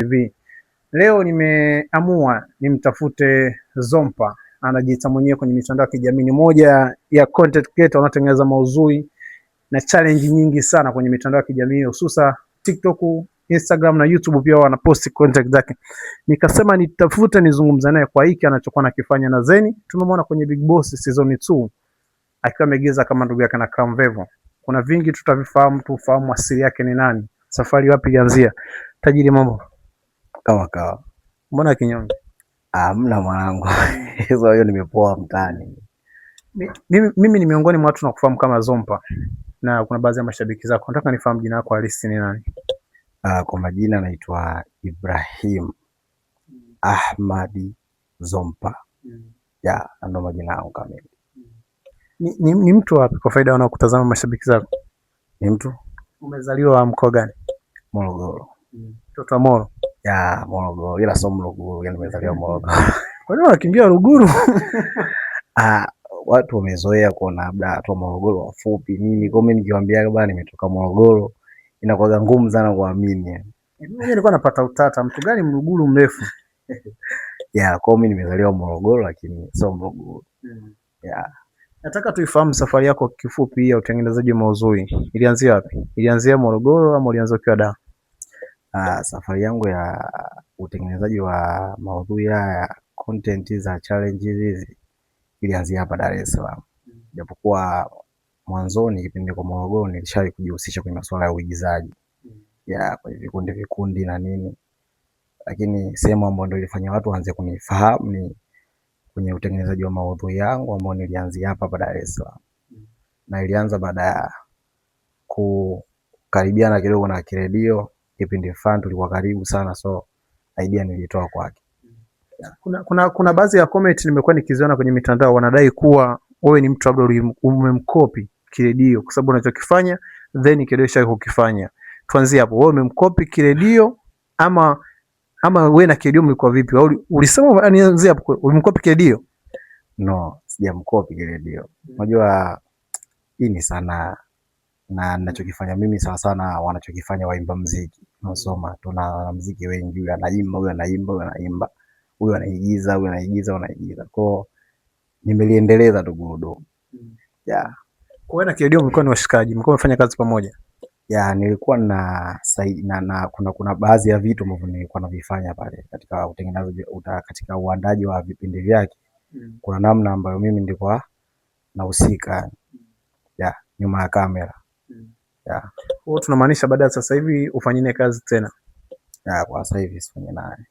TV. Leo nimeamua nimtafute Zompa, anajiita mwenyewe kwenye mitandao ya kijamii. Ni moja ya content creator wanaotengeneza maudhui na challenge nyingi sana kwenye mitandao ya kijamii, hususa TikTok, Instagram na YouTube pia wanaposti content zake. Nikasema nitafute nizungumza naye kwa hiki anachokuwa nakifanya, na Zeni tumemwona kwenye Big Boss season 2 akiwa amegeza kama ndugu yake na Kamvevo. Kuna vingi tutavifahamu, tufahamu asili yake ni nani, safari wapi ilianzia. Tajiri, mambo kama kawa. Mbona kinyonge? Mna mwanangu. Hiyo nimepoa mtaani. Mimi ni miongoni mwa watu nakufahamu kama Zompa, na kuna baadhi ya mashabiki zako nataka nifahamu jina lako halisi ni nani? Kwa majina naitwa Ibrahim Ahmadi Zompa. Ya, ndo majina yangu kamili. Ni mtu wapi kwa faida wanaokutazama mashabiki zako? Ni mtu. Umezaliwa mkoa gani? Morogoro. Mtoto wa Moro? Ya, Morogoro. Ila sio Morogoro, yani nimezaliwa Morogoro. Kwa nini unakimbia Ruguru? Watu wamezoea kuona labda watu wa Morogoro wafupi nini. Kwa mimi nikiwaambia bwana nimetoka Morogoro, inakuwa ngumu sana kuamini. Mimi nilikuwa napata utata, mtu gani Mruguru mrefu? Ya, kwa mimi nimezaliwa Morogoro lakini sio Morogoro. Ya. Nataka tuifahamu safari yako kifupi ya utengenezaji wa maudhui. Ilianzia wapi? Ilianzia Morogoro ama ulianza ukiwa Dar? Safari yangu ya utengenezaji wa maudhui ya content za challenges hizi ilianzia hapa Dar es Salaam. Japokuwa mwanzoni kipindi kwa Morogoro nilishawahi kujihusisha kwenye masuala ya uigizaji. Ya, kwenye vikundi na nini. Lakini sehemu ambayo ndio ilifanya watu waanze kunifahamu ni kwenye utengenezaji wa maudhui yangu ambao nilianzia hapa Dar es Salaam. Na ilianza baada ya kukaribiana kidogo na Kiredio. Kipindi fulani tulikuwa karibu sana, so idea nilitoa kwake. Kuna baadhi ya comment nimekuwa nikiziona kwenye mitandao, wanadai kuwa wewe ni mtu labda umemkopi Kiredio kwa sababu unachokifanya then Kiredio shaka kukifanya. Tuanzie hapo, wewe umemkopi Kiredio ama wewe na Kiredio mlikuwa vipi? Ulisema anianzie hapo, umemkopi Kiredio? No, sijamkopi Kiredio. Unajua hii ni sanaa na ninachokifanya mimi sawa sana wanachokifanya waimba muziki. Unasoma tuna muziki wengi, huyu anaimba, huyu anaimba, huyu anaimba, huyu anaigiza, huyu anaigiza, anaigiza. Kwa nimeliendeleza tu gurudumu. Ya. Kwa na Kiredio mlikuwa ni washikaji, mlikuwa mnafanya kazi pamoja? Ya, nilikuwa na kuna baadhi ya vitu ambavyo nilikuwa navifanya pale katika utengenezaji, katika uandaji wa vipindi vyake. Kuna namna ambayo mimi nilikuwa nahusika ya nyuma ya kamera. Ya. Kwa tunamaanisha baada ya sasa hivi ufanyine kazi tena? Ya, kwa sasa hivi sifanye naye.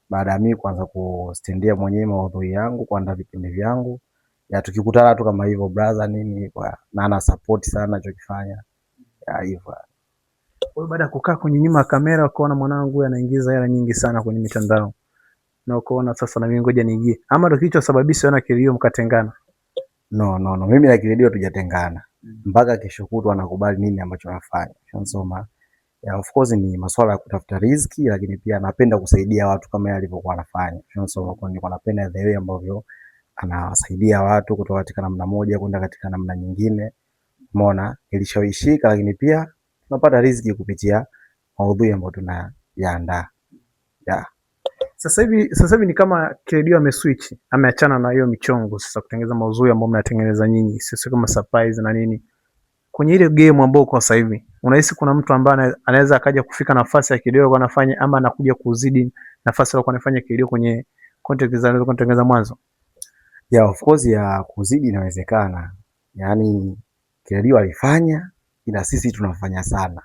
Baada ya mimi kuanza kustendia mwenyewe maudhui yangu, kuandaa vipindi vyangu. Ya, tukikutana tu kama hivyo brother nini kwa na ana support sana ninachokifanya. Ya hivyo. Kwa baada ya kukaa kwenye nyuma ya kamera ukaona mwanangu anaingiza hela nyingi sana kwenye mitandao, na ukaona sasa na mimi ngoja niingie, ama ndio kilichosababisha wewe na Kiredio mkatengana? No, mimi na Kiredio tujatengana. Mpaka kesho kutwa anakubali nini ambacho nafanya. Unasoma. Ya, of course ni masuala ya kutafuta riziki, lakini pia napenda kusaidia watu kama yeye alivyokuwa anafanya. Unasoma, kwa nini napenda the way ambavyo anawasaidia watu kutoka katika namna moja kwenda katika namna nyingine. Umeona, ilishawishika, lakini pia tunapata riziki kupitia maudhui ambayo tunayaandaa. Ya. Sasa hivi ni kama Kiredio ameswitch, ameachana na hiyo michongo sasa kutengeneza maudhui ambayo mnatengeneza nyinyi, sio kama surprise na nini. Kwenye ile game ambayo kwa sasa hivi, unahisi kuna mtu ambaye anaweza akaja kufika nafasi ya Kiredio kwa anafanya, ama anakuja kuzidi nafasi ile kwa anafanya Kiredio kwenye content za kutengeneza mwanzo? Yeah, of course ya kuzidi inawezekana. Yaani Kiredio alifanya ila sisi tunafanya sana.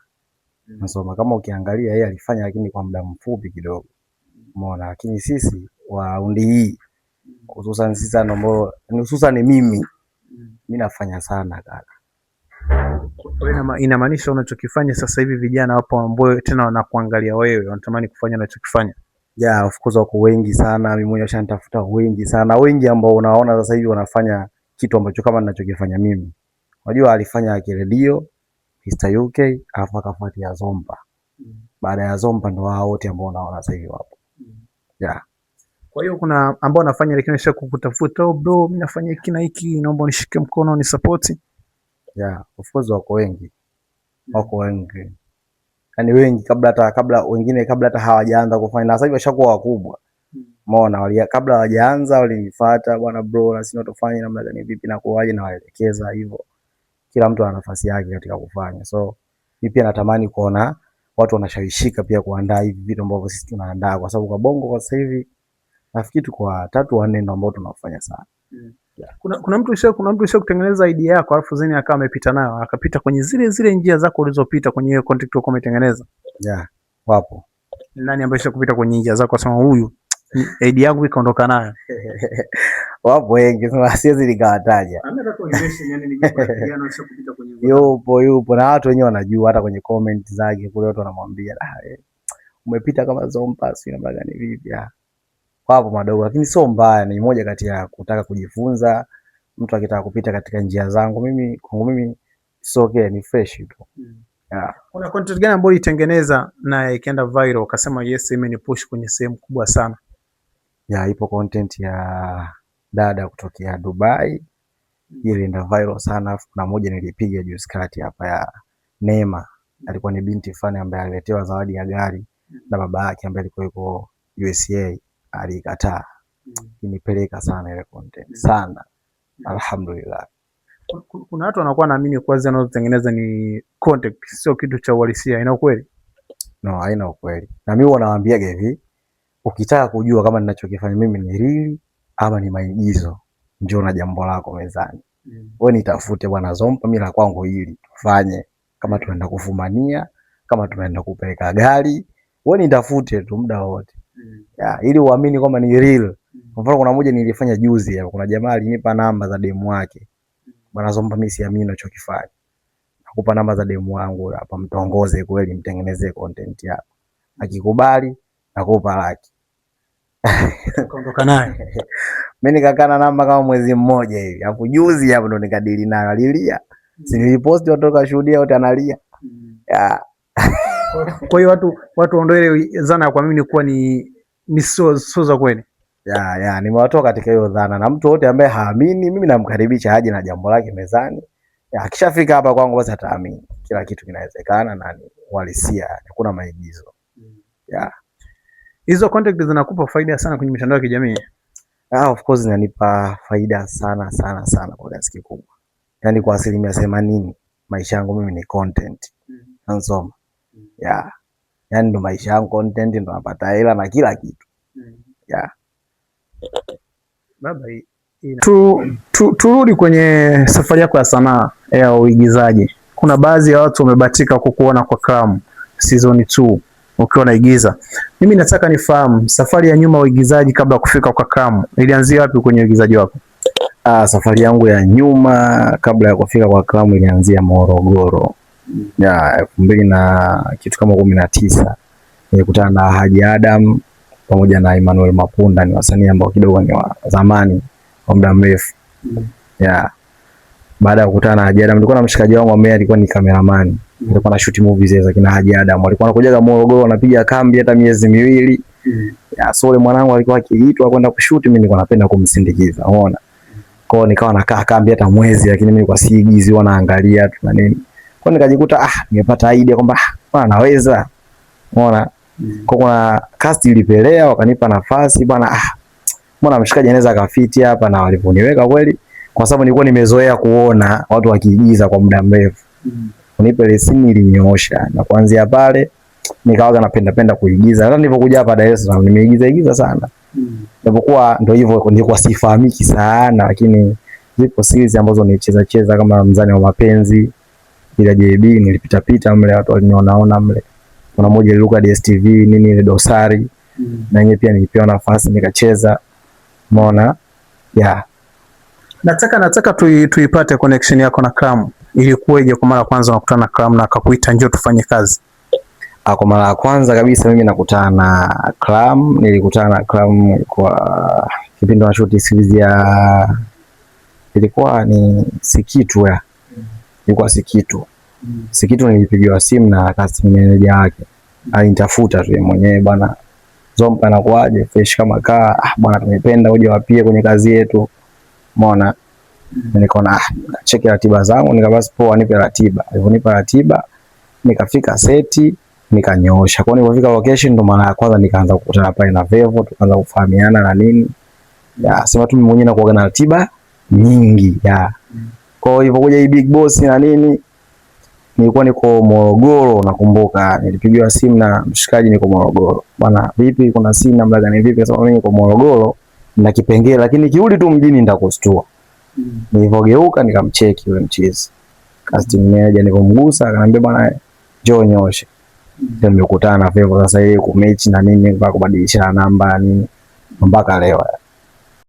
Unasoma, kama ukiangalia yeye alifanya lakini kwa muda mfupi kidogo. Umeona, lakini sisi wa raundi hii hususan sisi ambao hususan mimi nafanya sana kaka. Kwa hiyo inamaanisha unachokifanya sasa hivi vijana hapo ambao tena wanakuangalia wewe wanatamani kufanya unachokifanya? Yeah, of course wako wengi sana, mimi mwenyewe nishanitafuta wengi sana, wengi ambao unaona sasa hivi wanafanya kitu ambacho kama ninachokifanya mimi. Unajua alifanya Kiredio, Mr UK, alafu akafuatia Zompa. Baada ya Zompa ndo hao wote ambao unaona sasa hivi wapo. Yeah. Kwa hiyo kuna ambao wanafanya lakini sio kukutafuta, oh bro mimi nafanya hiki na hiki, naomba unishike mkono ni support. Yeah, of course wako wengi. Wako wengi. yani wengi kabla wengine hata hawajaanza kufanya, na sasa hivi washakuwa wakubwa. Umeona, kabla hawajaanza walinifuata, bwana bro, na sisi tufanye namna gani, vipi na kuaje, na waelekeza hivyo. Kila mtu ana nafasi yake katika kufanya. So mimi pia natamani kuona watu wanashawishika pia kuandaa hivi vitu ambavyo sisi tunaandaa, kwa sababu kwa Bongo kwa sasa hivi nafikiri tuko 3 au 4 ndio ambao tunafanya sana. Yeah. Kuna mtu usha kutengeneza idea yako alafu zeni akawa amepita nayo akapita kwenye zile njia zako ulizopita kwenye hiyo content ulikuwa umetengeneza. Yeah, wapo. Nani ambaye usha kupita kwenye njia zako asema huyu idea yangu ikaondoka nayo? Wapo wengi, sasa siwezi nikawataja. Yupo na watu wenyewe wanajua, hata kwenye comment zake kule watu wanamwambia umepita kama Zompa, si namna gani vipi. Wapo madogo, lakini sio mbaya, ni moja kati ya kutaka kujifunza. Mtu akitaka kupita katika njia zangu kwangu mimi sio okay, ni fresh tu. Yeah. Kuna content gani ambayo itengeneza na ikaenda viral ukasema yes, imenipush kwenye sehemu kubwa sana? Yeah, ipo content ya dada kutokea Dubai. Ile ilienda viral sana. Kuna moja nilipiga juzi kati hapa ya Neema. Alikuwa ni binti fulani ambaye aliletewa zawadi ya gari na baba yake ambaye alikuwa yuko USA, alikataa. Inipeleka sana ile content sana. Alhamdulillah. Kuna watu wanakuwa naamini kwa zile wanazotengeneza ni content, sio kitu cha uhalisia. Ina ukweli? No, haina ukweli. Na mimi wanawaambia hivi, ukitaka kujua kama ninachokifanya mimi ni real ama ni maigizo, njoo na jambo lako mezani. Wewe nitafute bwana Zompa, mimi la kwangu hili tufanye. Kama tunaenda kufumania, kama tunaenda kupeleka gari, wewe nitafute tu muda wote. Yeah, ili uamini kwamba ni real. Kwa mfano kuna moja nilifanya juzi hapo, kuna jamaa alinipa namba za demu wake. Bwana Zompa, mimi siamini ninachokifanya. Nakupa namba za demu wangu hapa, mtongoze kweli, mtengenezee content yako. Akikubali nakupa laki. Kaondoka naye. Mimi nikakaa na namba kama mwezi mmoja hivi. Hapo juzi hapo ndo nikadili nayo, alilia. Si niliposti watu wakashuhudia, wote analia. Yeah. Kwa hiyo watu waondoe ile dhana ya kuamini kuwa ni sio za kweli. Yeah, nimewatoa katika hiyo dhana, na mtu wote ambaye haamini mimi namkaribisha aje na jambo lake mezani. Akishafika hapa kwangu basi ataamini. Kila kitu kinawezekana na ni uhalisia, hakuna maigizo. Yeah. Hizo content zinakupa faida sana kwenye mitandao ya kijamii? Of course zinanipa faida sana kwa kiasi kikubwa. Yaani kwa 80% maisha yangu mimi ni content. Nasoma. Yeah. Yaani ndo maisha yangu content, ndo napata hela na kila kitu. Yeah. Baba turudi kwenye safari yako ya sanaa ya uigizaji. Kuna baadhi ya watu wamebahatika kukuona kwa Cram season 2 ukiwa unaigiza. Mimi nataka nifahamu safari ya nyuma uigizaji kabla kufika kwa Cram ilianzia wapi kwenye uigizaji wako? Safari yangu ya nyuma kabla ya kufika kwa Cram ilianzia Morogoro. Ya 2000 na kitu kama 19. Nilikutana na Haji Adam pamoja na Emmanuel Mapunda, ni wasanii ambao kidogo ni wa zamani kwa muda mrefu. Yeah. Baada ya kukutana na Haji Adam, nilikuwa na mshikaji wangu ambaye alikuwa ni cameraman. Nilikuwa na shoot movies za kina Haji Adam. Walikuwa wanakuja Morogoro wanapiga kambi hata miezi miwili. Ya sole mwanangu alikuwa akiitwa kwenda kushoot, mimi nilikuwa napenda kumsindikiza. Unaona? Kwa hiyo nikawa nakaa kambi hata mwezi, lakini mimi nilikuwa siigizi, wanaangalia tu na nini. Kwa hiyo nikajikuta nimepata idea kwamba bwana naweza. Unaona? Kwa kuna cast ilipelea, wakanipa nafasi bwana, mbona mshikaji anaweza akafiti hapa, na waliponiweka kweli, kwa sababu nilikuwa nimezoea kuona watu wakiigiza kwa muda mrefu. Unipe leseni ilinyoosha, na kuanzia pale nikawaga napenda kuigiza. Hata nilipokuja hapa Dar es Salaam nimeigiza sana. Japokuwa ndio hivyo, nilikuwa sifahamiki sana, lakini zipo series ambazo nilicheza kama Mzani wa Mapenzi, bila JB nilipita mle, watu waliniona mle. Kuna moja iliruka DSTV nini ile Dosari, na yeye pia nilipewa nafasi nikacheza. Umeona? Yeah. Nataka tuipate connection yako na Cram. Ilikuwaje kwa mara ya kwanza unakutana na Cram na akakuita njoo tufanye kazi? Kwa mara ya kwanza kabisa mimi nakutana na Cram, nilikutana na Cram kwa kipindi na shoot series ya ilikuwa ni Sikitu ya. Ilikuwa Sikitu. Sikitu nilipigiwa simu na casting manager wake. Alinitafuta tu mwenyewe, bwana Zompa anakuaje, fresh kama kaa, bwana tumependa uje wapie kwenye kazi yetu. Umeona? Nikaona cheki ratiba zangu, nikabasi poa nipe ratiba. Aliponipa ratiba nikafika seti, Nikanyoosha. Kwa nilipofika location ndo mara ya kwanza nikaanza kukutana pale na Vevo, tukaanza kufahamiana na nini. Ya, sema tu mimi mwenyewe nakuwa na ratiba nyingi ya. Kwa hiyo ilipokuja hii Big Boss na nini, nilikuwa niko Morogoro nakumbuka, nilipigiwa simu na mshikaji niko Morogoro. Bwana vipi kuna simu namna gani vipi? Sasa mimi niko Morogoro na kipengele lakini kirudi tu mjini nitakustua. Nilipogeuka nikamcheki yule mchizi. Casting manager nilipomgusa akaniambia bwana njoo nyoshe. Ndio nimekutana na Vevo sasa yeye ku match na nini mpaka kubadilisha namba nini mpaka leo.